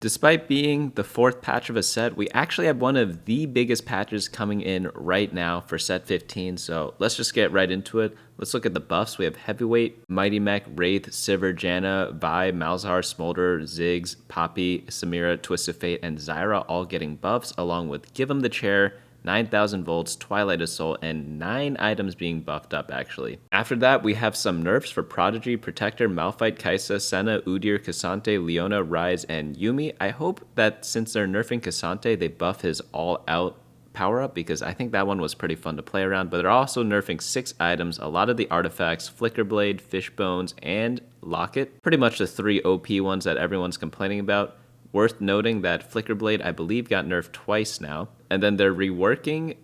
Despite being the 4th patch of a set, we actually have one of the biggest patches coming in right now for set 15, so let's just get right into it. Let's look at the buffs. We have Heavyweight, Mighty Mech, Wraith, Sivir, Janna, Vi, Malzahar, Smolder, Ziggs, Poppy, Samira, Twisted Fate, and Zyra all getting buffs, along with Give 'em the Chair, 9,000 volts, Twilight Assault, and 9 items being buffed up actually. After that, we have some nerfs for Prodigy, Protector, Malphite, Kai'Sa, Senna, Udyr, Cassante, Leona, Ryze, and Yuumi. I hope that since they're nerfing Cassante, they buff his all-out power-up, because I think that one was pretty fun to play around. But they're also nerfing 6 items, a lot of the artifacts, Flicker Blade, Fishbones, and Locket. Pretty much the 3 OP ones that everyone's complaining about. Worth noting that Flicker Blade, I believe, got nerfed twice now. And then they're reworking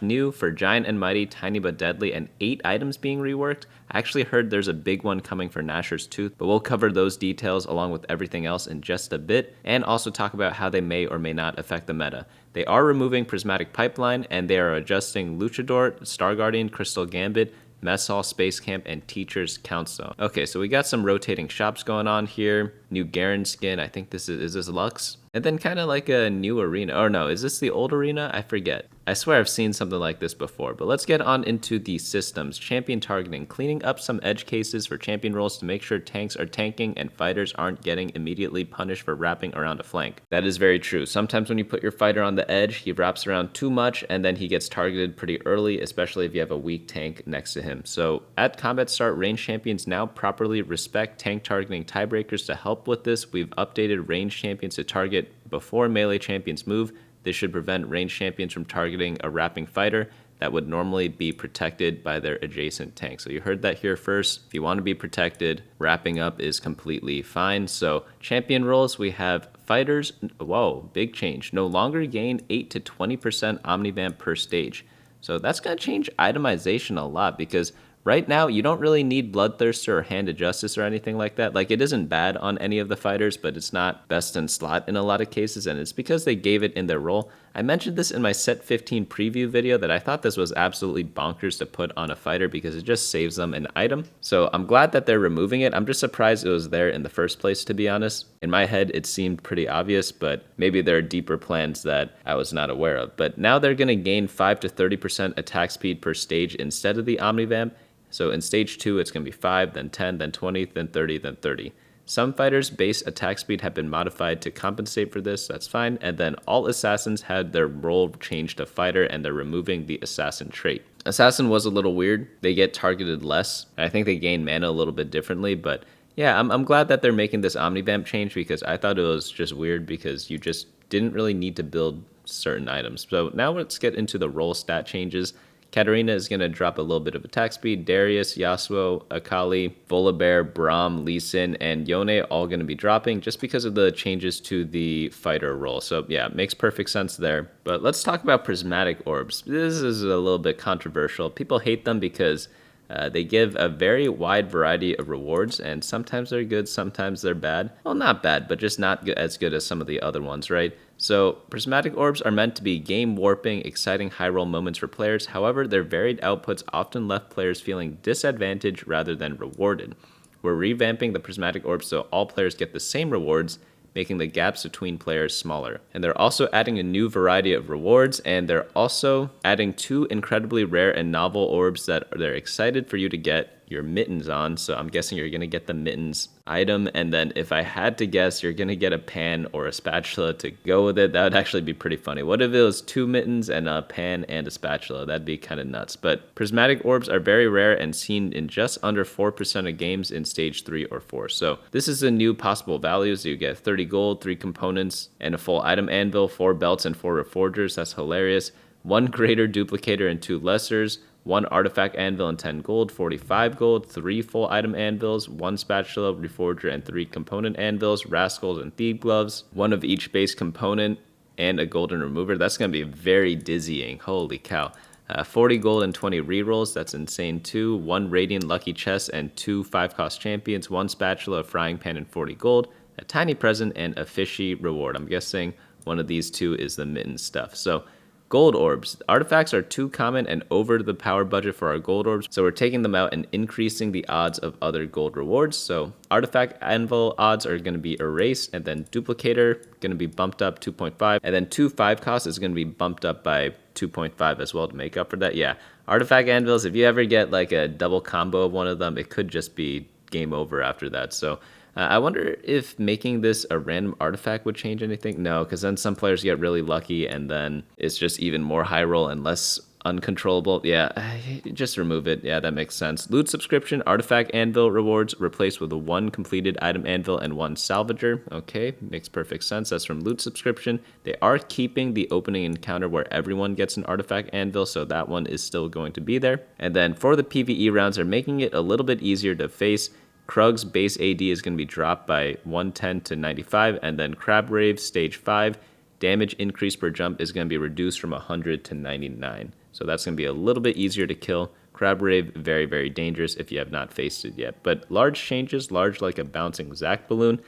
/ new for Giant and Mighty, Tiny but Deadly, and 8 items being reworked. I actually heard there's a big one coming for Nashor's Tooth, but we'll cover those details along with everything else in just a bit, and also talk about how they may or may not affect the meta. They are removing Prismatic Pipeline, and they are adjusting Luchador, Star Guardian, Crystal Gambit, Mess Hall, Space Camp, and Teacher's Council. Okay, so we got some rotating shops going on here. New Garen skin, I think this is this Lux? And then kind of like a new arena. Or no, is this the old arena? I forget. I swear I've seen something like this before. But let's get on into the systems. Champion targeting, cleaning up some edge cases for champion roles to make sure tanks are tanking and fighters aren't getting immediately punished for wrapping around a flank. That is very true. Sometimes when you put your fighter on the edge, he wraps around too much and then he gets targeted pretty early, especially if you have a weak tank next to him. So at combat start, range champions now properly respect tank targeting tiebreakers. To help with this, we've updated range champions to target before melee champions move. This should prevent range champions from targeting a wrapping fighter that would normally be protected by their adjacent tank. So you heard that here first. If you want to be protected, wrapping up is completely fine. So champion roles, we have fighters. Whoa, big change. No longer gain 8 to 20% Omnivamp per stage. So that's going to change itemization a lot, because right now, you don't really need Bloodthirster or Hand of Justice or anything like that. Like, it isn't bad on any of the fighters, but it's not best in slot in a lot of cases, and it's because they gave it in their role. I mentioned this in my set 15 preview video that I thought this was absolutely bonkers to put on a fighter because it just saves them an item. So I'm glad that they're removing it. I'm just surprised it was there in the first place, to be honest. In my head, it seemed pretty obvious, but maybe there are deeper plans that I was not aware of. But now they're going to gain 5 to 30% attack speed per stage instead of the Omnivamp. So in stage 2, it's going to be 5, then 10, then 20, then 30, then 30. Some fighters' base attack speed have been modified to compensate for this, that's fine. And then all assassins had their role changed to fighter, and they're removing the assassin trait. Assassin was a little weird. They get targeted less. I think they gain mana a little bit differently, but yeah, I'm glad that they're making this Omnivamp change, because I thought it was just weird because you just didn't really need to build certain items. So now let's get into the role stat changes. Katarina is going to drop a little bit of attack speed. Darius, Yasuo, Akali, Volibear, Braum, Lee Sin, and Yone all going to be dropping just because of the changes to the fighter role. So yeah, it makes perfect sense there. But let's talk about Prismatic orbs. This is a little bit controversial. People hate them because they give a very wide variety of rewards, and sometimes they're good, sometimes they're bad. Well, not bad, but just not as good as some of the other ones, right? So Prismatic orbs are meant to be game warping, exciting high roll moments for players. However, their varied outputs often left players feeling disadvantaged rather than rewarded. We're revamping the Prismatic orbs so all players get the same rewards, making the gaps between players smaller. And they're also adding a new variety of rewards, and they're also adding 2 incredibly rare and novel orbs that they're excited for you to get your mittens on. So I'm guessing you're going to get the mittens item, and then if I had to guess, you're going to get a pan or a spatula to go with it. That would actually be pretty funny. What if it was 2 mittens and a pan and a spatula? That'd be kind of nuts. But Prismatic orbs are very rare and seen in just under 4% of games in stage 3 or 4. So this is the new possible values. You get 30 gold, 3 components, and a full item anvil, 4 belts, and 4 reforgers. That's hilarious. 1 greater duplicator and 2 lessers, 1 artifact anvil and 10 gold, 45 gold, 3 full item anvils, 1 spatula, reforger, and 3 component anvils, rascals, and thief gloves, 1 of each base component, and a golden remover. That's going to be very dizzying. Holy cow. 40 gold and 20 rerolls. That's insane too. 1 radiant lucky chest and 2 5-cost champions, 1 spatula, a frying pan, and 40 gold, a tiny present, and a fishy reward. I'm guessing one of these 2 is the mitten stuff. So Gold orbs. Artifacts are too common and over the power budget for our gold orbs, so we're taking them out and increasing the odds of other gold rewards. So artifact anvil odds are going to be erased, and then duplicator going to be bumped up 2.5, and then 2/5 cost is going to be bumped up by 2.5 as well to make up for that. Yeah, artifact anvils, if you ever get like a double combo of one of them, it could just be game over after that. So I wonder if making this a random artifact would change anything. No, because then some players get really lucky and then it's just even more high roll and less uncontrollable. Yeah, just remove it. Yeah, that makes sense. Loot subscription, artifact anvil rewards replaced with a 1 completed item anvil and 1 salvager. Okay, makes perfect sense. That's from loot subscription. They are keeping the opening encounter where everyone gets an artifact anvil, so that one is still going to be there. And then for the PvE rounds, they're making it a little bit easier to face. Krug's base AD is going to be dropped by 110 to 95, and then Crab Rave Stage 5, damage increase per jump is going to be reduced from 100 to 99. So that's going to be a little bit easier to kill. Crab Rave, very, very dangerous if you have not faced it yet. But large changes, large like a bouncing Zac balloon.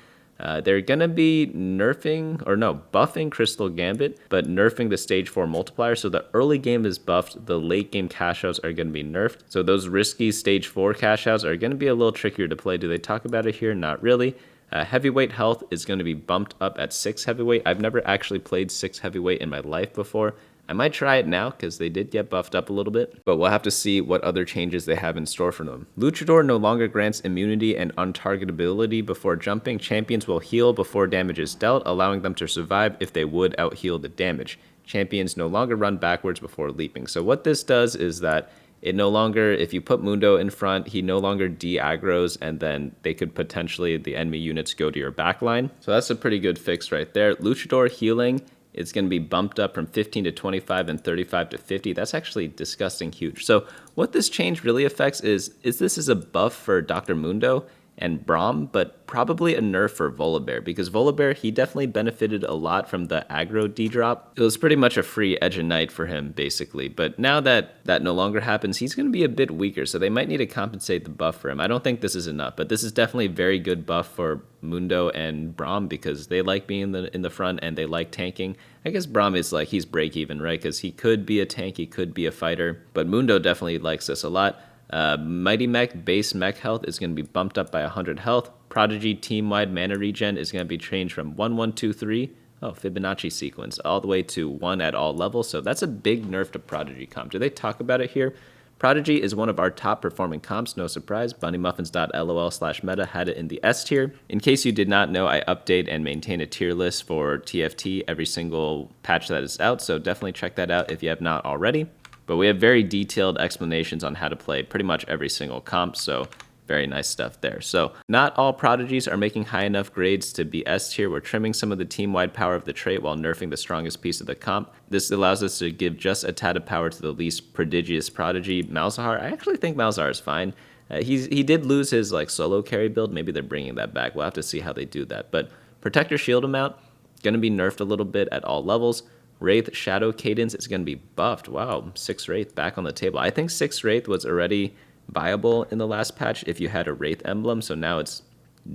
They're going to be buffing Crystal Gambit, but nerfing the stage 4 multiplier. So the early game is buffed, the late game cash outs are going to be nerfed. So those risky stage 4 cash outs are going to be a little trickier to play. Do they talk about it here? Not really. Heavyweight health is going to be bumped up at 6 heavyweight. I've never actually played 6 heavyweight in my life before. I might try it now because they did get buffed up a little bit, but we'll have to see what other changes they have in store for them. Luchador no longer grants immunity and untargetability before jumping. Champions will heal before damage is dealt, allowing them to survive if they would out-heal the damage. Champions no longer run backwards before leaping. So what this does is that it no longer, if you put Mundo in front, he no longer de-aggros, and then they could potentially, the enemy units, go to your backline. So that's a pretty good fix right there. Luchador healing, it's going to be bumped up from 15 to 25 and 35 to 50. That's actually disgusting huge. So what this change really affects is this is a buff for Dr. Mundo and Braum, but probably a nerf for Volibear, because Volibear, he definitely benefited a lot from the aggro D-drop. It was pretty much a free Edge of Night for him, basically. But now that that no longer happens, he's going to be a bit weaker, so they might need to compensate the buff for him. I don't think this is enough, but this is definitely a very good buff for Mundo and Braum because they like being in the front and they like tanking. I guess Braum is like, he's break-even, right? Because he could be a tank, he could be a fighter, but Mundo definitely likes this a lot. Mighty Mech base mech health is going to be bumped up by 100 health. Prodigy team-wide mana regen is going to be changed from 1123, Fibonacci sequence, all the way to 1 at all levels. So that's a big nerf to Prodigy comp. Do they talk about it here? Prodigy is one of our top performing comps, no surprise. Bunnymuffins.lol/meta had it in the S tier. In case you did not know, I update and maintain a tier list for TFT every single patch that is out, so definitely check that out if you have not already. But we have very detailed explanations on how to play pretty much every single comp, so very nice stuff there. So not all prodigies are making high enough grades to be S tier. We're trimming some of the team-wide power of the trait while nerfing the strongest piece of the comp. This allows us to give just a tad of power to the least prodigious prodigy, Malzahar. I actually think Malzahar is fine. He did lose his like solo carry build. Maybe they're bringing that back. We'll have to see how they do that. But Protector Shield amount, going to be nerfed a little bit at all levels. Wraith Shadow Cadence is going to be buffed. Wow, 6 Wraith back on the table. I think 6 Wraith was already viable in the last patch if you had a Wraith emblem, so now it's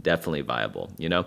definitely viable, you know?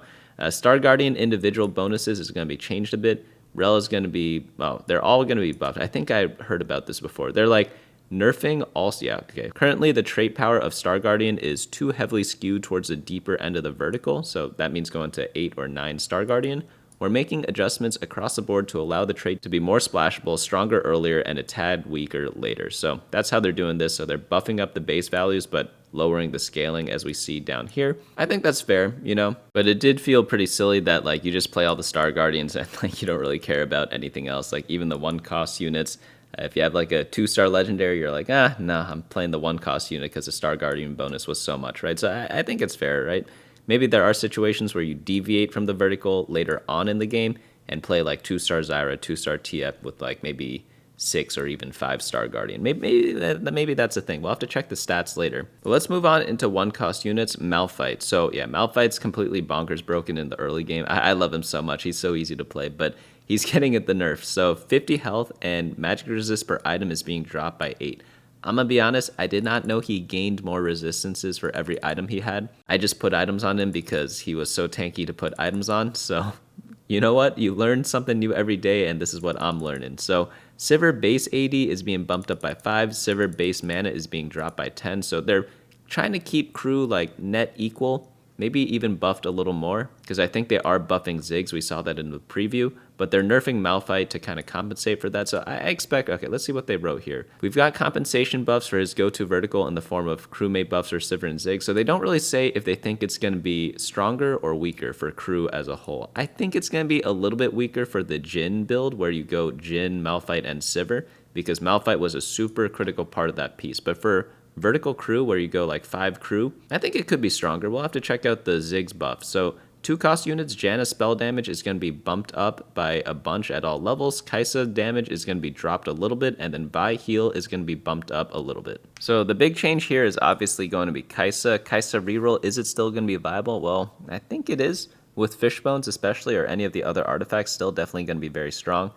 Star Guardian individual bonuses is going to be changed a bit. Rel is going to be, they're all going to be buffed. I think I heard about this before. They're like nerfing also, yeah, okay. Currently, the trait power of Star Guardian is too heavily skewed towards the deeper end of the vertical, so that means going to 8 or 9 Star Guardian. We're making adjustments across the board to allow the trait to be more splashable, stronger earlier, and a tad weaker later. So that's how they're doing this. So they're buffing up the base values, but lowering the scaling as we see down here. I think that's fair, you know, but it did feel pretty silly that like you just play all the Star Guardians and like you don't really care about anything else. Like even the 1-cost units, if you have like a 2-star legendary, you're like, no, I'm playing the 1-cost unit because the Star Guardian bonus was so much, right? So I think it's fair, right? Maybe there are situations where you deviate from the vertical later on in the game and play like 2-star Zyra, 2-star TF with like maybe 6 or even 5-star Guardian. Maybe that's a thing. We'll have to check the stats later. But let's move on into 1-cost units, Malphite. So yeah, Malphite's completely bonkers broken in the early game. I love him so much. He's so easy to play, but he's getting at the nerf. So 50 health and magic resist per item is being dropped by 8. I'm gonna be honest, I did not know he gained more resistances for every item he had. I just put items on him because he was so tanky to put items on, so you know what? You learn something new every day, and this is what I'm learning. So Sivir base AD is being bumped up by 5. Sivir base mana is being dropped by 10. So they're trying to keep crew like net equal, maybe even buffed a little more, because I think they are buffing Ziggs. We saw that in the preview, but they're nerfing Malphite to kind of compensate for that. So I expect, okay, let's see what they wrote here. We've got compensation buffs for his go-to vertical in the form of crewmate buffs for Sivir and Ziggs. So they don't really say if they think it's going to be stronger or weaker for crew as a whole. I think it's going to be a little bit weaker for the Jhin build, where you go Jhin, Malphite, and Sivir, because Malphite was a super critical part of that piece. But for vertical crew, where you go like 5 crew, I think it could be stronger. We'll have to check out the Ziggs buff. So 2 cost units, Janna spell damage is going to be bumped up by a bunch at all levels. Kai'Sa damage is going to be dropped a little bit, and then Vi heal is going to be bumped up a little bit. So the big change here is obviously going to be Kai'Sa. Kai'Sa reroll, is it still going to be viable? Well, I think it is. With Fishbones especially, or any of the other artifacts, still definitely going to be very strong.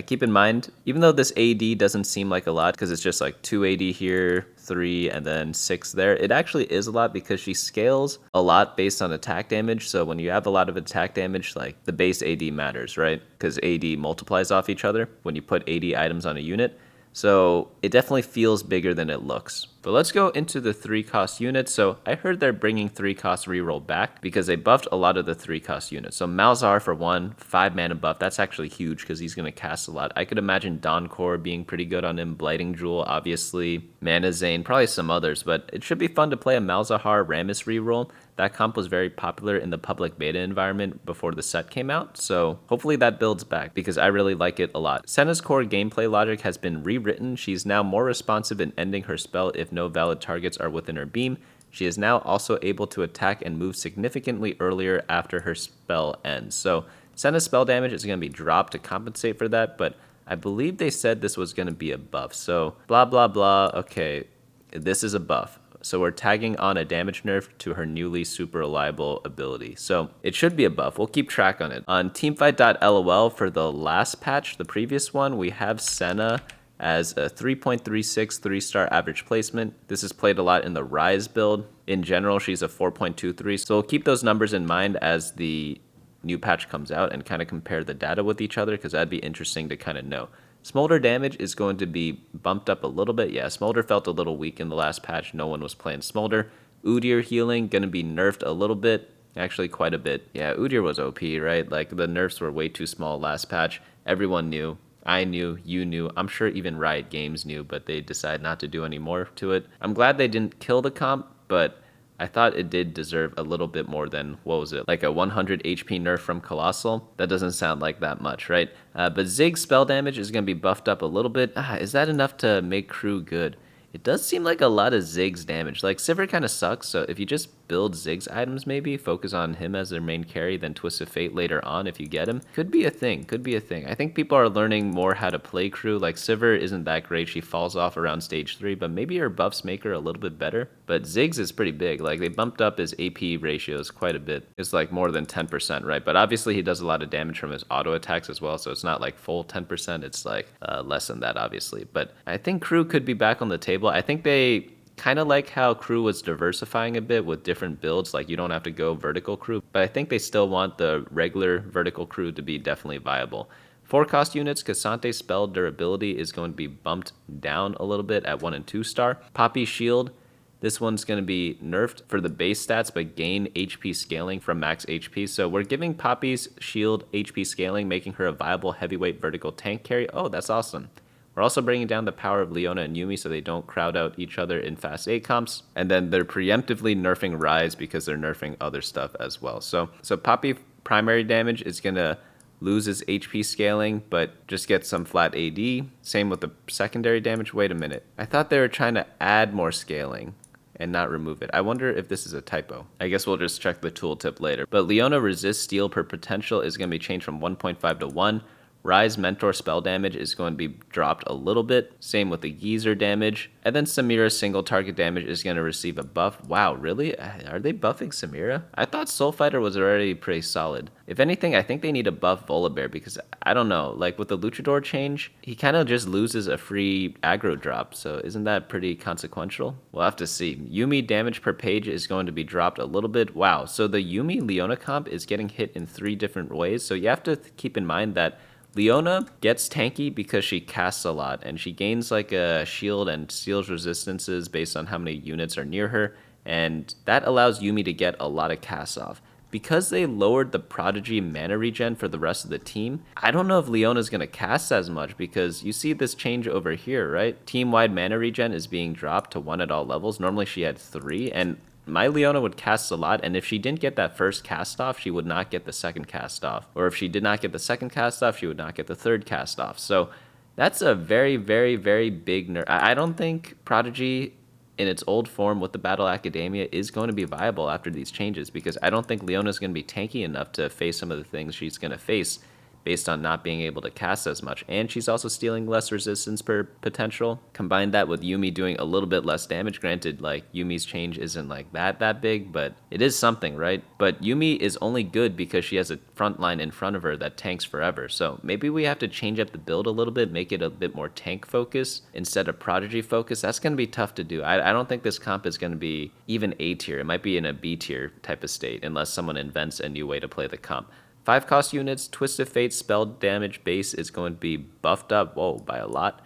Keep in mind, even though this AD doesn't seem like a lot, because it's just like 2 AD here, 3, and then 6 there, it actually is a lot because she scales a lot based on attack damage. So when you have a lot of attack damage, like the base AD matters, right? Because AD multiplies off each other when you put AD items on a unit. So it definitely feels bigger than it looks. But let's go into the 3 cost units. So I heard they're bringing 3 cost reroll back because they buffed a lot of the 3 cost units. So Malzahar for 1, 5 mana buff. That's actually huge because he's going to cast a lot. I could imagine Dawncore being pretty good on him. Blighting Jewel, obviously. Mana Zane, probably some others. But it should be fun to play a Malzahar Rammus reroll. That comp was very popular in the public beta environment before the set came out, so hopefully that builds back because I really like it a lot. Senna's core gameplay logic has been rewritten. She's now more responsive in ending her spell if no valid targets are within her beam. She is now also able to attack and move significantly earlier after her spell ends. So Senna's spell damage is going to be dropped to compensate for that, but I believe they said this was going to be a buff. So blah, blah, blah. Okay, this is a buff. So we're tagging on a damage nerf to her newly super reliable ability. So it should be a buff. We'll keep track on it. On teamfight.lol for the last patch, the previous one, we have Senna as a 3.36 3-star average placement. This is played a lot in the Rise build. In general, she's a 4.23. So we'll keep those numbers in mind as the new patch comes out and kind of compare the data with each other, because that'd be interesting to kind of know. Smolder damage is going to be bumped up a little bit. Yeah, Smolder felt a little weak in the last patch. No one was playing Smolder. Udyr healing going to be nerfed a little bit. Actually, quite a bit. Yeah, Udyr was OP, right? Like, the nerfs were way too small last patch. Everyone knew. I knew. You knew. I'm sure even Riot Games knew, but they decided not to do any more to it. I'm glad they didn't kill the comp, but I thought it did deserve a little bit more than, what was it, like a 100 HP nerf from Colossal? That doesn't sound like that much, right? But Ziggs spell damage is going to be buffed up a little bit. Is that enough to make crew good? It does seem like a lot of Ziggs damage. Like, Sivir kind of sucks, so if you just build Ziggs items maybe, focus on him as their main carry, then Twist of Fate later on if you get him, could be a thing, could be a thing. I think people are learning more how to play crew. Like, Sivir isn't that great, she falls off around stage 3, but maybe her buffs make her a little bit better. But Ziggs is pretty big. Like, they bumped up his AP ratios quite a bit. It's like more than 10%, right? But obviously he does a lot of damage from his auto attacks as well, so it's not like full 10%, it's like less than that, obviously. But I think crew could be back on the table. I think they kind of like how crew was diversifying a bit with different builds. Like, you don't have to go vertical crew, but I think they still want the regular vertical crew to be definitely viable. 4 cost units, Cassante spell durability is going to be bumped down a little bit at 1 and 2 star. Poppy shield, this one's going to be nerfed for the base stats, but gain HP scaling from max HP. So we're giving Poppy's shield HP scaling, making her a viable heavyweight vertical tank carry. Oh, that's awesome. We're also bringing down the power of Leona and Yuumi so they don't crowd out each other in fast 8 comps. And then they're preemptively nerfing Rise because they're nerfing other stuff as well. So Poppy primary damage is going to lose his HP scaling, but just get some flat AD. Same with the secondary damage. Wait a minute. I thought they were trying to add more scaling and not remove it. I wonder if this is a typo. I guess we'll just check the tooltip later. But Leona resist steal per potential is going to be changed from 1.5 to 1. Rise Mentor spell damage is going to be dropped a little bit. Same with the Geezer damage. And then Samira's single target damage is going to receive a buff. Wow, really? Are they buffing Samira? I thought Soul Fighter was already pretty solid. If anything, I think they need to buff Volibear because, I don't know, like with the Luchador change, he kind of just loses a free aggro drop. So isn't that pretty consequential? We'll have to see. Yuumi damage per page is going to be dropped a little bit. Wow, so the Yuumi Leona comp is getting hit in 3 different ways. So you have to keep in mind that Leona gets tanky because she casts a lot, and she gains like a shield and steals resistances based on how many units are near her, and that allows Yuumi to get a lot of casts off. Because they lowered the Prodigy mana regen for the rest of the team, I don't know if Leona's going to cast as much because you see this change over here, right? Team-wide mana regen is being dropped to 1 at all levels. Normally she had 3, and my Leona would cast a lot, and if she didn't get that first cast off, she would not get the second cast off. Or if she did not get the second cast off, she would not get the third cast off. So that's a very, very, very big nerf. I don't think Prodigy in its old form with the Battle Academia is going to be viable after these changes, because I don't think Leona's going to be tanky enough to face some of the things she's going to face based on not being able to cast as much. And she's also stealing less resistance per potential. Combine that with Yuumi doing a little bit less damage. Granted, like, Yuumi's change isn't like that big, but it is something, right? But Yuumi is only good because she has a front line in front of her that tanks forever. So maybe we have to change up the build a little bit, make it a bit more tank focused instead of Prodigy focused. That's going to be tough to do. I don't think this comp is going to be even A tier. It might be in a B tier type of state unless someone invents a new way to play the comp. 5 cost units, Twisted Fate spell damage base is going to be buffed up, by a lot.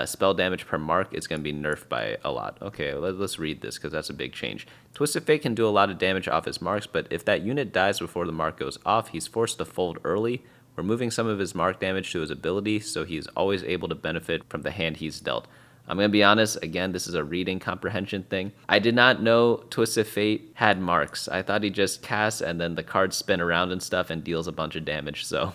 Spell damage per mark is going to be nerfed by a lot. Okay, let's read this because that's a big change. Twisted Fate can do a lot of damage off his marks, but if that unit dies before the mark goes off, he's forced to fold early, removing some of his mark damage to his ability, so he's always able to benefit from the hand he's dealt. I'm going to be honest, again, this is a reading comprehension thing. I did not know Twisted Fate had marks. I thought he just casts and then the cards spin around and stuff and deals a bunch of damage. So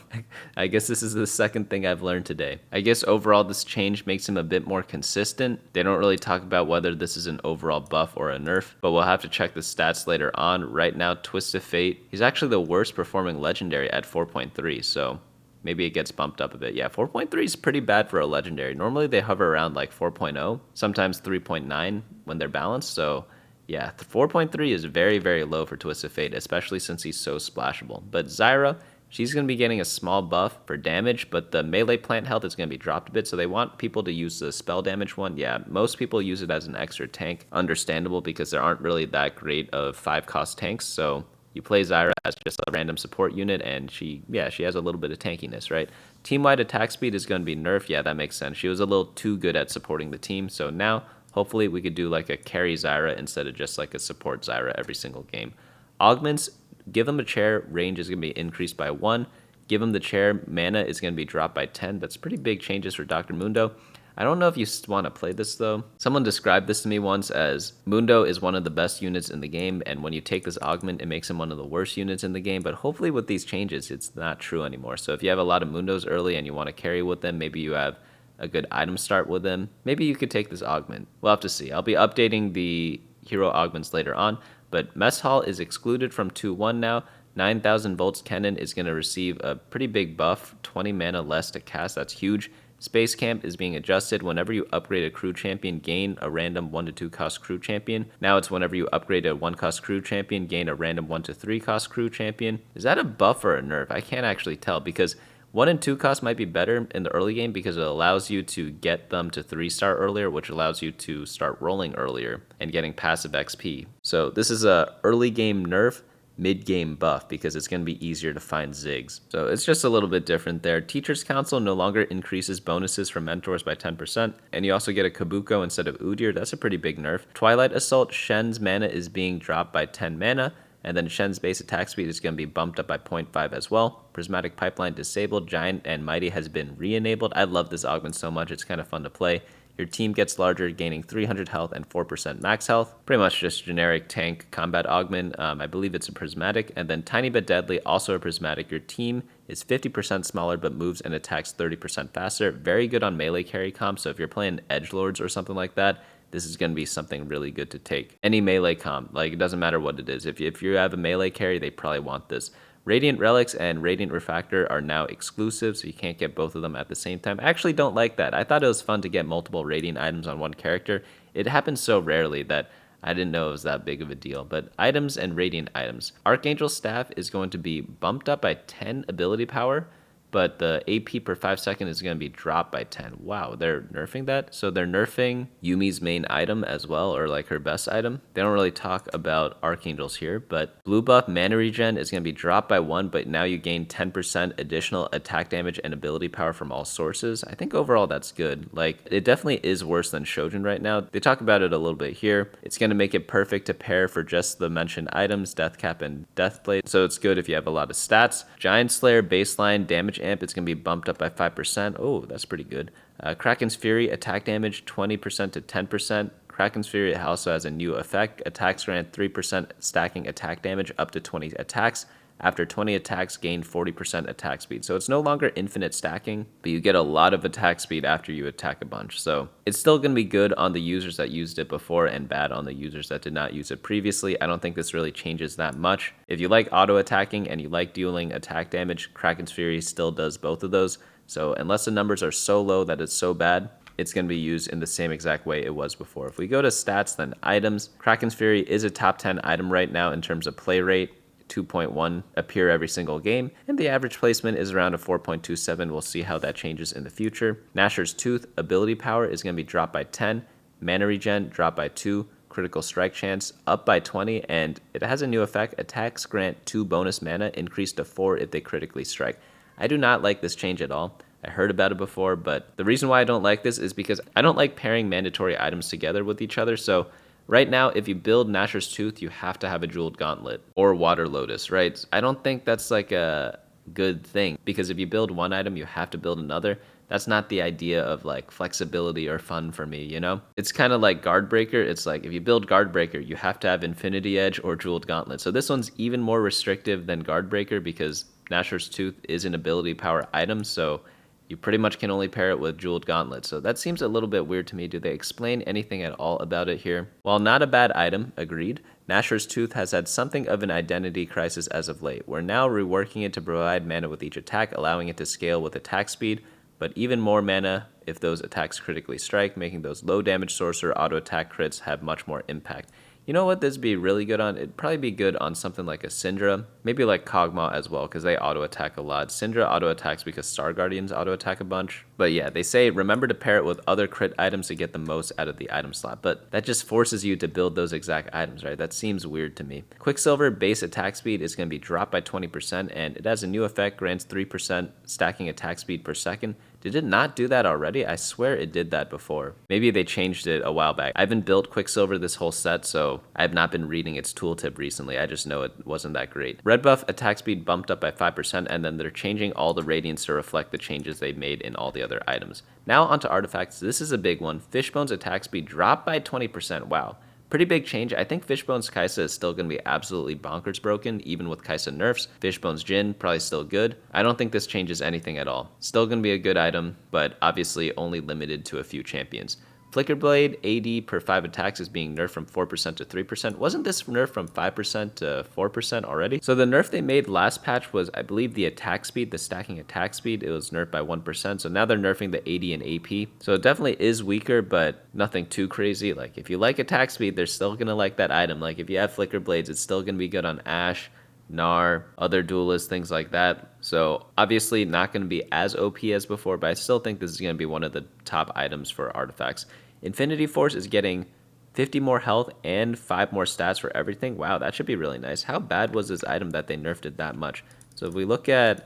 I guess this is the second thing I've learned today. I guess overall this change makes him a bit more consistent. They don't really talk about whether this is an overall buff or a nerf, but we'll have to check the stats later on. Right now, Twisted Fate, he's actually the worst performing legendary at 4.3, so maybe it gets bumped up a bit. Yeah, 4.3 is pretty bad for a legendary. Normally they hover around like 4.0, sometimes 3.9 when they're balanced. So yeah, 4.3 is very, very low for Twisted Fate, especially since he's so splashable. But Zyra, she's going to be getting a small buff for damage, but the melee plant health is going to be dropped a bit, so they want people to use the spell damage one. Yeah, most people use it as an extra tank. Understandable, because there aren't really that great of 5 cost tanks, so you play Zyra as just a random support unit, and she has a little bit of tankiness, right? Team-wide attack speed is going to be nerfed. Yeah, that makes sense. She was a little too good at supporting the team, so now hopefully we could do like a carry Zyra instead of just like a support Zyra every single game. Augments, give them a chair, range is going to be increased by 1. Give them the chair, mana is going to be dropped by 10. That's pretty big changes for Dr. Mundo. I don't know if you want to play this though. Someone described this to me once as Mundo is one of the best units in the game, and when you take this augment, it makes him one of the worst units in the game, but hopefully with these changes, it's not true anymore. So if you have a lot of Mundos early and you want to carry with them, maybe you have a good item start with them, maybe you could take this augment. We'll have to see. I'll be updating the hero augments later on, but Mess Hall is excluded from 2-1 now. 9,000 volts Kennen is going to receive a pretty big buff, 20 mana less to cast. That's huge. Space Camp is being adjusted. Whenever you upgrade a crew champion, gain a random 1 to 2 cost crew champion. Now it's whenever you upgrade a 1 cost crew champion, gain a random 1 to 3 cost crew champion. Is that a buff or a nerf? I can't actually tell, because 1 and 2 cost might be better in the early game because it allows you to get them to 3-star earlier, which allows you to start rolling earlier and getting passive XP. So this is a early game nerf, mid-game buff, because it's going to be easier to find Ziggs. So it's just a little bit different there. Teacher's Council no longer increases bonuses from mentors by 10%, and you also get a Kabuko instead of Udyr. That's a pretty big nerf. Twilight Assault, Shen's mana is being dropped by 10 mana, and then Shen's base attack speed is going to be bumped up by 0.5 as well. Prismatic Pipeline disabled, Giant and Mighty has been re-enabled. I love this augment so much, it's kind of fun to play. Your team gets larger, gaining 300 health and 4% max health. Pretty much just generic tank combat augment. I believe it's a Prismatic. And then Tiny But Deadly, also a Prismatic. Your team is 50% smaller but moves and attacks 30% faster. Very good on melee carry comp, so if you're playing edgelords or something like that, this is going to be something really good to take. Any melee comp, like it doesn't matter what it is. If you have a melee carry, they probably want this. Radiant Relics and Radiant Refractor are now exclusive, so you can't get both of them at the same time. I actually don't like that. I thought it was fun to get multiple Radiant items on one character. It happens so rarely that I didn't know it was that big of a deal. But items and Radiant items. Archangel's Staff is going to be bumped up by 10 ability power, but the AP per 5 seconds is going to be dropped by 10. Wow, they're nerfing that? So they're nerfing Yumi's main item as well, or like her best item. They don't really talk about Archangels here, but blue buff mana regen is going to be dropped by 1, but now you gain 10% additional attack damage and ability power from all sources. I think overall that's good. Like, it definitely is worse than Shojin right now. They talk about it a little bit here. It's going to make it perfect to pair for just the mentioned items, Deathcap and Deathblade. So it's good if you have a lot of stats. Giant Slayer baseline damage amp, it's going to be bumped up by 5%. Oh, that's pretty good. Kraken's Fury attack damage 20% to 10%. Kraken's Fury also has a new effect. Attacks grant 3% stacking attack damage up to 20 attacks. After 20 attacks, gain 40% attack speed. So it's no longer infinite stacking, but you get a lot of attack speed after you attack a bunch. So it's still going to be good on the users that used it before and bad on the users that did not use it previously. I don't think this really changes that much. If you like auto attacking and you like dealing attack damage, Kraken's Fury still does both of those. So unless the numbers are so low that it's so bad, it's going to be used in the same exact way it was before. If we go to stats, then items, Kraken's Fury is a top 10 item right now in terms of play rate. 2.1 appear every single game, and the average placement is around a 4.27. We'll see how that changes in the future. Nashor's Tooth ability power is going to be dropped by 10, mana regen dropped by 2, critical strike chance up by 20, and it has a new effect. Attacks grant 2 bonus mana, increased to 4 if they critically strike. I do not like this change at all. I heard about it before, but the reason why I don't like this is because I don't like pairing mandatory items together with each other. So right now, if you build Nashor's Tooth, you have to have a Jeweled Gauntlet or Water Lotus, right? I don't think that's like a good thing, because if you build one item, you have to build another. That's not the idea of like flexibility or fun for me, you know? It's kind of like Guard Breaker. It's like if you build Guard Breaker, you have to have Infinity Edge or Jeweled Gauntlet. So this one's even more restrictive than Guard Breaker because Nashor's Tooth is an ability power item, so you pretty much can only pair it with Jeweled Gauntlet. So that seems a little bit weird to me. Do they explain anything at all about it here? While not a bad item, agreed, Nashor's Tooth has had something of an identity crisis as of late. We're now reworking it to provide mana with each attack, allowing it to scale with attack speed, but even more mana if those attacks critically strike, making those low damage sorcerer auto attack crits have much more impact. You know what this would be really good on? It'd probably be good on something like a Syndra, maybe like Kog'Maw as well, because they auto-attack a lot. Syndra auto-attacks because Star Guardians auto-attack a bunch. But yeah, they say remember to pair it with other crit items to get the most out of the item slot, but that just forces you to build those exact items, right? That seems weird to me. Quicksilver base attack speed is going to be dropped by 20%, and it has a new effect, grants 3% stacking attack speed per second. Did it not do that already? I swear it did that before. Maybe they changed it a while back. I haven't built Quicksilver this whole set, so I have not been reading its tooltip recently. I just know it wasn't that great. Red buff attack speed bumped up by 5%, and then they're changing all the radiants to reflect the changes they made in all the other items. Now onto artifacts. This is a big one. Fishbone's attack speed dropped by 20%. Wow. Pretty big change. I think Fishbone's Kaisa is still going to be absolutely bonkers broken, even with Kaisa nerfs. Fishbone's Jhin, probably still good. I don't think this changes anything at all. Still going to be a good item, but obviously only limited to a few champions. Flicker Blade AD per 5 attacks is being nerfed from 4% to 3%. Wasn't this nerfed from 5% to 4% already? So the nerf they made last patch was, I believe, the attack speed, the stacking attack speed. It was nerfed by 1%. So now they're nerfing the AD and AP. So it definitely is weaker, but nothing too crazy. Like if you like attack speed, they're still going to like that item. Like if you have Flicker Blades, it's still going to be good on Ashe, Gnar, other duelists, things like that. So obviously not going to be as OP as before, but I still think this is going to be one of the top items for artifacts. Infinity Force is getting 50 more health and 5 more stats for everything. Wow, that should be really nice. How bad was this item that they nerfed it that much? So if we look at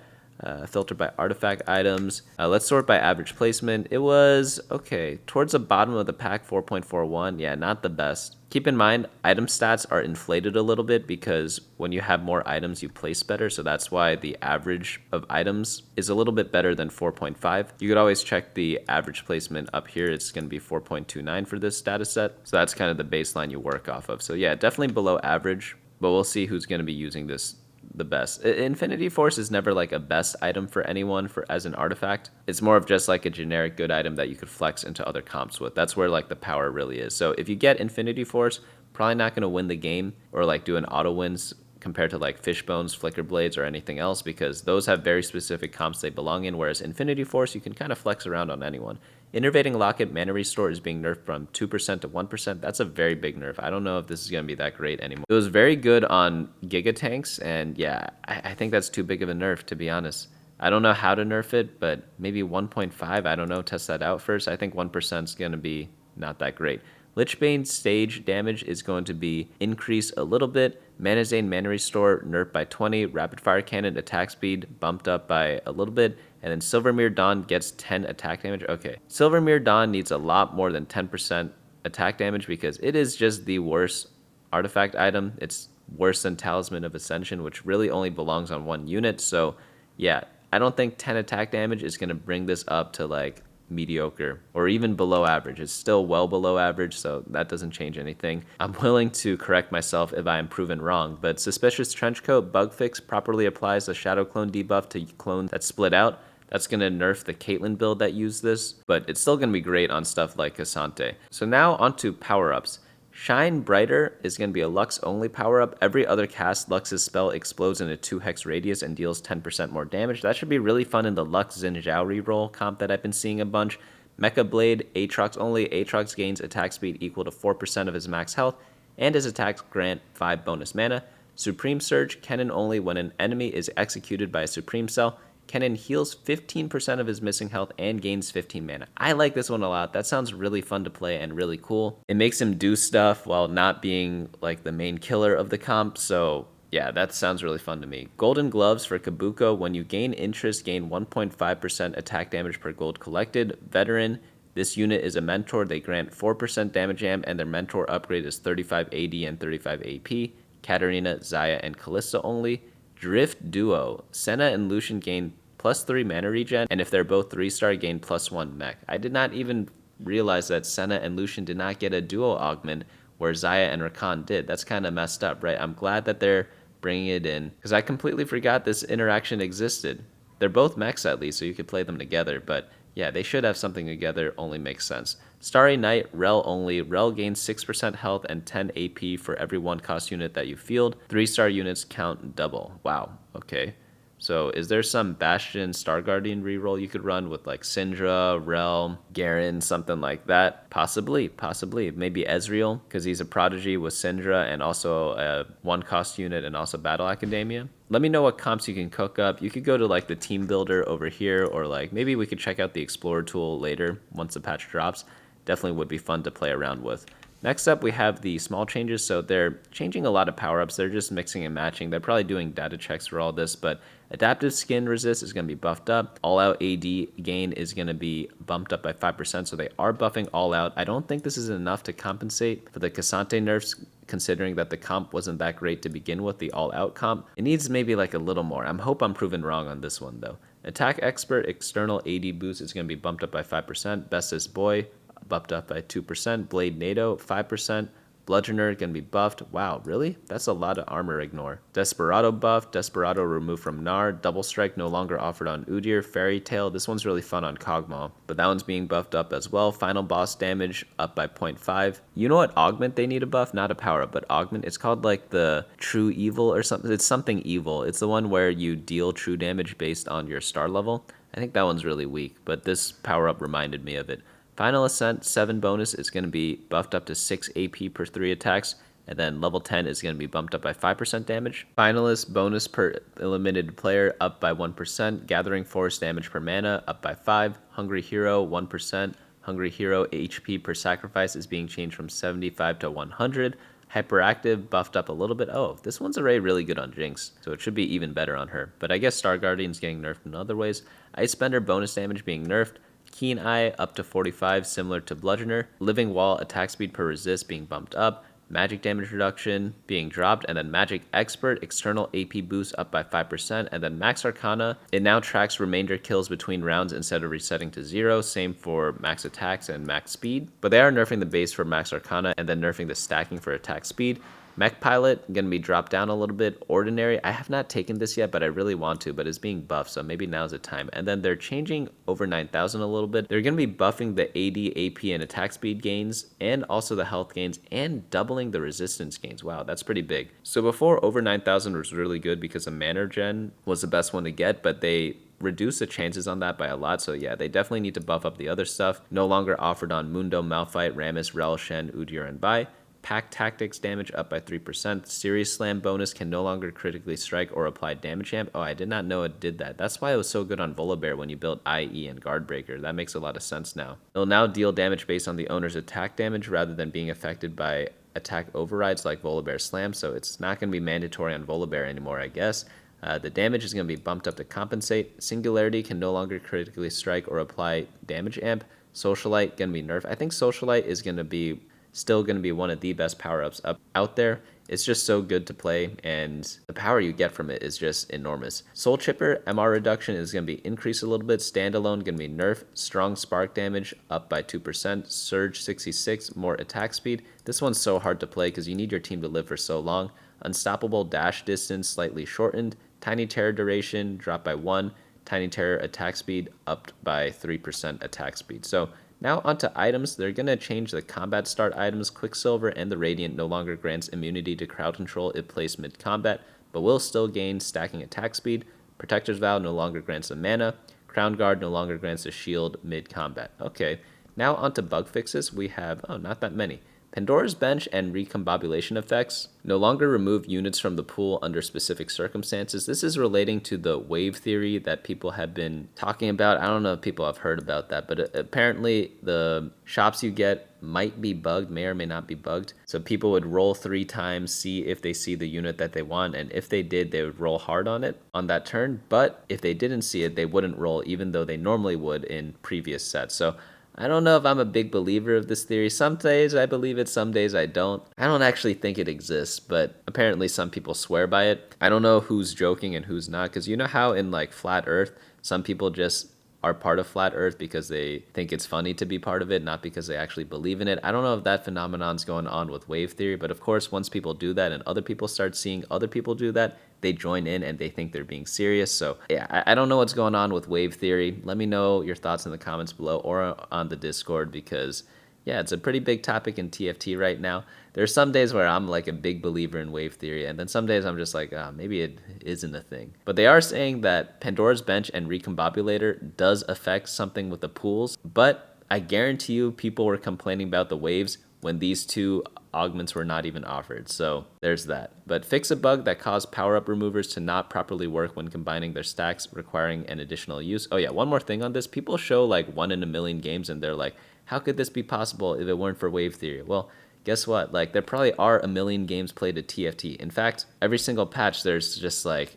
filter by artifact items, let's sort by average placement. It was, okay, towards the bottom of the pack, 4.41. Yeah, not the best. Keep in mind, item stats are inflated a little bit because when you have more items, you place better. So that's why the average of items is a little bit better than 4.5. You could always check the average placement up here. It's going to be 4.29 for this data set. So that's kind of the baseline you work off of. So yeah, definitely below average, but we'll see who's going to be using this the best. Infinity Force is never like a best item for anyone as an artifact. It's more of just like a generic good item that you could flex into other comps with. That's where like the power really is. So if you get Infinity Force, probably not going to win the game or like do an auto wins compared to like fish bones, flicker blades, or anything else, because those have very specific comps they belong in, whereas Infinity Force you can kind of flex around on anyone. Innervating Locket Mana Restore is being nerfed from 2% to 1%. That's a very big nerf. I don't know if this is going to be that great anymore. It was very good on Giga Tanks, and yeah, I think that's too big of a nerf, to be honest. I don't know how to nerf it, but maybe 1.5, I don't know, test that out first. I think 1% is going to be not that great. Lichbane stage damage is going to be increased a little bit. Mana Zane Mana Restore nerfed by 20. Rapid Fire Cannon attack speed bumped up by a little bit. And then Silvermere Dawn gets 10 attack damage. Okay, Silvermere Dawn needs a lot more than 10% attack damage because it is just the worst artifact item. It's worse than Talisman of Ascension, which really only belongs on one unit. So yeah, I don't think 10 attack damage is going to bring this up to like mediocre or even below average. It's still well below average, so that doesn't change anything. I'm willing to correct myself if I am proven wrong, but Suspicious Trenchcoat bug fix properly applies the Shadow Clone debuff to clones that split out. That's going to nerf the Caitlyn build that used this, but it's still going to be great on stuff like Cassante. So now onto power-ups. Shine Brighter is going to be a Lux only power up. Every other cast, Lux's spell explodes in a 2-hex radius and deals 10% more damage. That should be really fun in the Lux Xin Zhao reroll comp that I've been seeing a bunch. Mecha Blade, Aatrox only. Aatrox gains attack speed equal to 4% of his max health, and his attacks grant 5 bonus mana. Supreme Surge, Kennen only when an enemy is executed by a Supreme Cell. Kennen heals 15% of his missing health and gains 15 mana. I like this one a lot. That sounds really fun to play and really cool. It makes him do stuff while not being like the main killer of the comp, so yeah, that sounds really fun to me. Golden Gloves for Kabuko. When you gain interest, gain 1.5% attack damage per gold collected. Veteran. This unit is a mentor. They grant 4% damage amp, and their mentor upgrade is 35 AD and 35 AP. Katarina, Zaya, and Kalista only. Drift Duo. Senna and Lucian gain +3 mana regen, and if they're both 3-star, gain +1 mech. I did not even realize that Senna and Lucian did not get a duo augment, where Zaya and Rakan did. That's kind of messed up, right? I'm glad that they're bringing it in, because I completely forgot this interaction existed. They're both mechs at least, so you could play them together, but yeah, they should have something together, only makes sense. Starry Night, Rel only. Rel gains 6% health and 10 AP for every 1-cost unit that you field. 3-star units count double. Wow, okay. So is there some Bastion Star Guardian reroll you could run with like Syndra, Rel, Garen, something like that? Possibly. Maybe Ezreal, because he's a prodigy with Syndra and also a 1-cost unit and also Battle Academia. Let me know what comps you can cook up. You could go to like the team builder over here, or like maybe we could check out the Explorer tool later once the patch drops. Definitely would be fun to play around with. Next up, we have the small changes. So they're changing a lot of power-ups. They're just mixing and matching. They're probably doing data checks for all this, but Adaptive Skin Resist is going to be buffed up. All-out AD gain is going to be bumped up by 5%, so they are buffing all-out. I don't think this is enough to compensate for the Cassante nerfs, considering that the comp wasn't that great to begin with, the all-out comp. It needs maybe like a little more. I hope I'm proven wrong on this one, though. Attack Expert external AD boost is going to be bumped up by 5%. Bestest Boy bumped up by 2%. Blade NATO, 5%. Bludgeoner going to be buffed. Wow, really? That's a lot of armor ignore. Desperado buffed. Desperado removed from Gnar. Double Strike no longer offered on Udyr. Fairy Tail. This one's really fun on Kog'Maw, but that one's being buffed up as well. Final boss damage up by 0.5. You know what augment they need a buff? Not a power up, but augment. It's called like the True Evil or something. It's something evil. It's the one where you deal true damage based on your star level. I think that one's really weak, but this power up reminded me of it. Final Ascent 7 bonus is going to be buffed up to 6 AP per 3 attacks, and then level 10 is going to be bumped up by 5% damage. Finalist bonus per eliminated player up by 1%. Gathering Force damage per mana up by 5. Hungry Hero 1%. Hungry Hero HP per sacrifice is being changed from 75 to 100. Hyperactive buffed up a little bit. Oh, this one's already really good on Jinx, so it should be even better on her. But I guess Star Guardian's getting nerfed in other ways. Icebender bonus damage being nerfed. Keen Eye up to 45, similar to Bludgeoner. Living Wall attack speed per resist being bumped up. Magic damage reduction being dropped, and then Magic Expert external AP boost up by 5%, and then Max Arcana, it now tracks remainder kills between rounds instead of resetting to 0. Same for max attacks and max speed, but they are nerfing the base for Max Arcana and then nerfing the stacking for attack speed. Mech Pilot, going to be dropped down a little bit. Ordinary, I have not taken this yet, but I really want to, but it's being buffed, so maybe now's the time. And then they're changing over 9,000 a little bit. They're going to be buffing the AD, AP, and attack speed gains, and also the health gains, and doubling the resistance gains. Wow, that's pretty big. So before, over 9,000 was really good because the mana gen was the best one to get, but they reduce the chances on that by a lot. So yeah, they definitely need to buff up the other stuff. No longer offered on Mundo, Malphite, Rammus, Relishen, Udyr, and Bai. Pack Tactics damage up by 3%. Serious Slam bonus can no longer critically strike or apply damage amp. Oh, I did not know it did that. That's why it was so good on Volibear when you built IE and Guard Breaker. That makes a lot of sense now. It'll now deal damage based on the owner's attack damage rather than being affected by attack overrides like Volibear Slam, so it's not going to be mandatory on Volibear anymore, I guess. The damage is going to be bumped up to compensate. Singularity can no longer critically strike or apply damage amp. Socialite going to be nerfed. I think Socialite is going to be still going to be one of the best power-ups out there. It's just so good to play, and the power you get from it is just enormous. Soul Chipper, MR reduction is going to be increased a little bit. Standalone going to be nerfed. Strong spark damage up by 2%. Surge 66, more attack speed. This one's so hard to play because you need your team to live for so long. Unstoppable dash distance slightly shortened. Tiny Terror duration dropped by 1. Tiny Terror attack speed upped by 3% attack speed. So now onto items. They're going to change the combat start items. Quicksilver and the Radiant no longer grants immunity to crowd control if placed mid-combat, but will still gain stacking attack speed. Protector's Vow no longer grants a mana. Crown Guard no longer grants a shield mid-combat. Okay, now onto bug fixes. We have, not that many. Pandora's Bench and recombobulation effects no longer remove units from the pool under specific circumstances. This is relating to the wave theory that people have been talking about. I don't know if people have heard about that, but apparently the shops you get might be bugged, may or may not be bugged. So people would roll 3 times, see if they see the unit that they want, and if they did, they would roll hard on it on that turn. But if they didn't see it, they wouldn't roll, even though they normally would in previous sets. So I don't know if I'm a big believer of this theory. Some days I believe it, some days I don't. I don't actually think it exists, but apparently some people swear by it. I don't know who's joking and who's not, because you know how in like Flat Earth, some people just are part of Flat Earth because they think it's funny to be part of it, not because they actually believe in it. I don't know if that phenomenon's going on with wave theory, but of course, once people do that and other people start seeing other people do that, they join in and they think they're being serious. So yeah, I don't know what's going on with wave theory. Let me know your thoughts in the comments below or on the Discord, because yeah, it's a pretty big topic in TFT right now. There's some days where I'm like a big believer in wave theory, and then some days I'm just like, maybe it isn't a thing. But they are saying that Pandora's Bench and Recombobulator does affect something with the pools, but I guarantee you people were complaining about the waves when these two augments were not even offered. So there's that. But fix a bug that caused power-up removers to not properly work when combining their stacks, requiring an additional use. Oh yeah, one more thing on this. People show like 1 in a million games and they're like, how could this be possible if it weren't for wave theory? Well, guess what? Like, there probably are a million games played at TFT. In fact, every single patch, there's just like,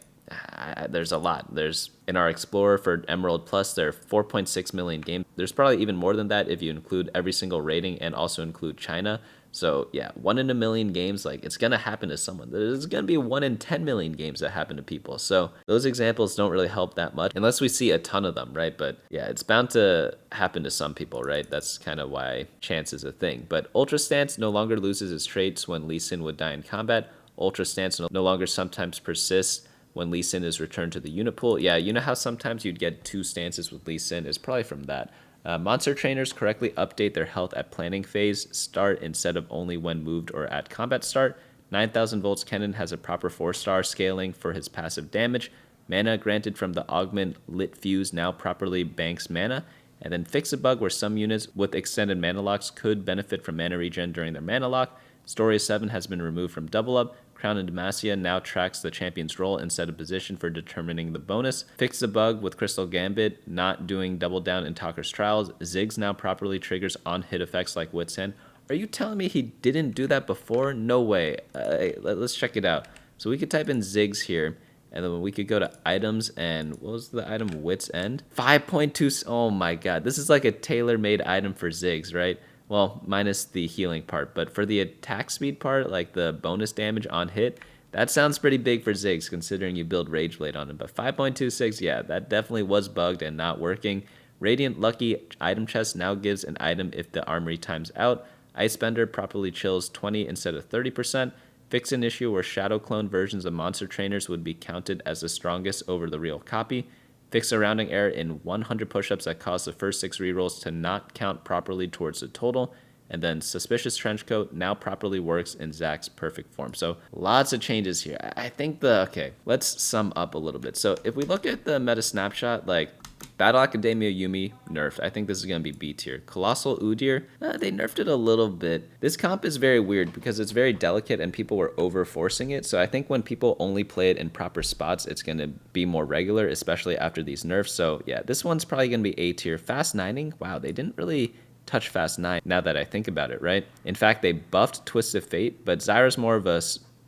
there's a lot. There's, in our Explorer for Emerald Plus, there are 4.6 million games. There's probably even more than that if you include every single rating and also include China. So yeah, 1 in a million games, like, it's going to happen to someone. There's going to be 1 in 10 million games that happen to people. So those examples don't really help that much unless we see a ton of them, right? But yeah, it's bound to happen to some people, right? That's kind of why chance is a thing. But Ultra Stance no longer loses its traits when Lee Sin would die in combat. Ultra Stance no longer sometimes persists when Lee Sin is returned to the unit pool. Yeah, you know how sometimes you'd get 2 stances with Lee Sin? It's probably from that. Monster trainers correctly update their health at planning phase start instead of only when moved or at combat start. 9,000 volts Kennen has a proper 4-star scaling for his passive damage. Mana granted from the Augment Lit Fuse now properly banks mana. And then fix a bug where some units with extended mana locks could benefit from mana regen during their mana lock. Story 7 has been removed from Double Up. Crown and Demacia now tracks the champion's role instead of position for determining the bonus. Fix the bug with Crystal Gambit not doing double down in Talker's Trials. Ziggs now properly triggers on-hit effects like Wit's End. Are you telling me he didn't do that before? No way. Let's check it out. So we could type in Ziggs here, and then we could go to items, and what was the item? Wit's End? 5.2. Oh my god. This is like a tailor-made item for Ziggs, right? Well, minus the healing part, but for the attack speed part, like the bonus damage on hit, that sounds pretty big for Ziggs considering you build Rage Blade on him. But 5.26, yeah, that definitely was bugged and not working. Radiant Lucky item chest now gives an item if the armory times out. Icebender properly chills 20 instead of 30%. Fix an issue where shadow clone versions of monster trainers would be counted as the strongest over the real copy. Fix a rounding error in 100 push-ups that caused the first 6 rerolls to not count properly towards the total. And then Suspicious Trenchcoat now properly works in Zach's perfect form. So lots of changes here. I think okay, let's sum up a little bit. So if we look at the meta snapshot, like Battle Academia Yumi nerfed. I think this is going to be B tier. Colossal Udyr, they nerfed it a little bit. This comp is very weird because it's very delicate and people were over forcing it. So I think when people only play it in proper spots, it's going to be more regular, especially after these nerfs. So yeah, this one's probably going to be A tier. Fast 9ing, wow, they didn't really touch Fast 9 now that I think about it, right? In fact, they buffed Twisted Fate, but Zyra's more of a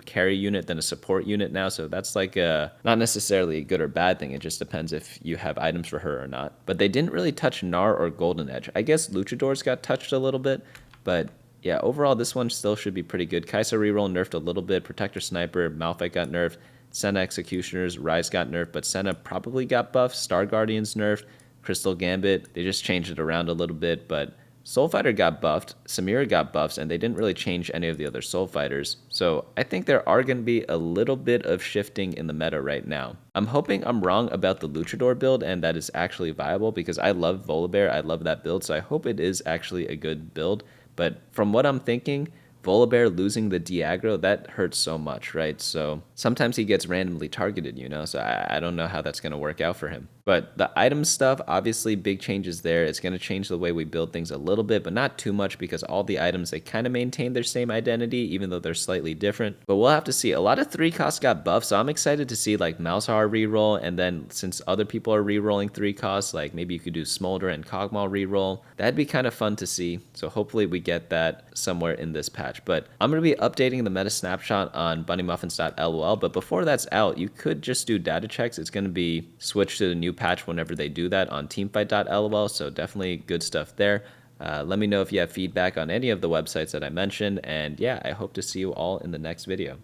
carry unit than a support unit now, so that's like not necessarily a good or bad thing. It just depends if you have items for her or not. But they didn't really touch Gnar or Golden Edge. I guess Luchadors got touched a little bit, but yeah, overall this one still should be pretty good. Kai'Sa reroll nerfed a little bit. Protector Sniper, Malphite got nerfed. Senna Executioners, Rise got nerfed, but Senna probably got buffed. Star Guardians nerfed. Crystal Gambit, they just changed it around a little bit, but Soul Fighter got buffed, Samira got buffs, and they didn't really change any of the other Soul Fighters. So I think there are going to be a little bit of shifting in the meta right now. I'm hoping I'm wrong about the Luchador build and that is actually viable because I love Volibear, I love that build, so I hope it is actually a good build. But from what I'm thinking, Volibear losing the Diagro, that hurts so much, right? So sometimes he gets randomly targeted, you know, so I don't know how that's going to work out for him. But the item stuff, obviously big changes there. It's going to change the way we build things a little bit, but not too much because all the items, they kind of maintain their same identity, even though they're slightly different. But we'll have to see. A lot of 3 costs got buffed, so I'm excited to see like Malzahar reroll, and then since other people are rerolling 3 costs, like maybe you could do Smolder and Kog'Maw reroll. That'd be kind of fun to see, so hopefully we get that somewhere in this patch. But I'm going to be updating the meta snapshot on bunnymuffins.lol, but before that's out, you could just do data checks. It's going to be switched to the new patch whenever they do that on teamfight.lol, so definitely good stuff there. Let me know if you have feedback on any of the websites that I mentioned, and yeah, I hope to see you all in the next video.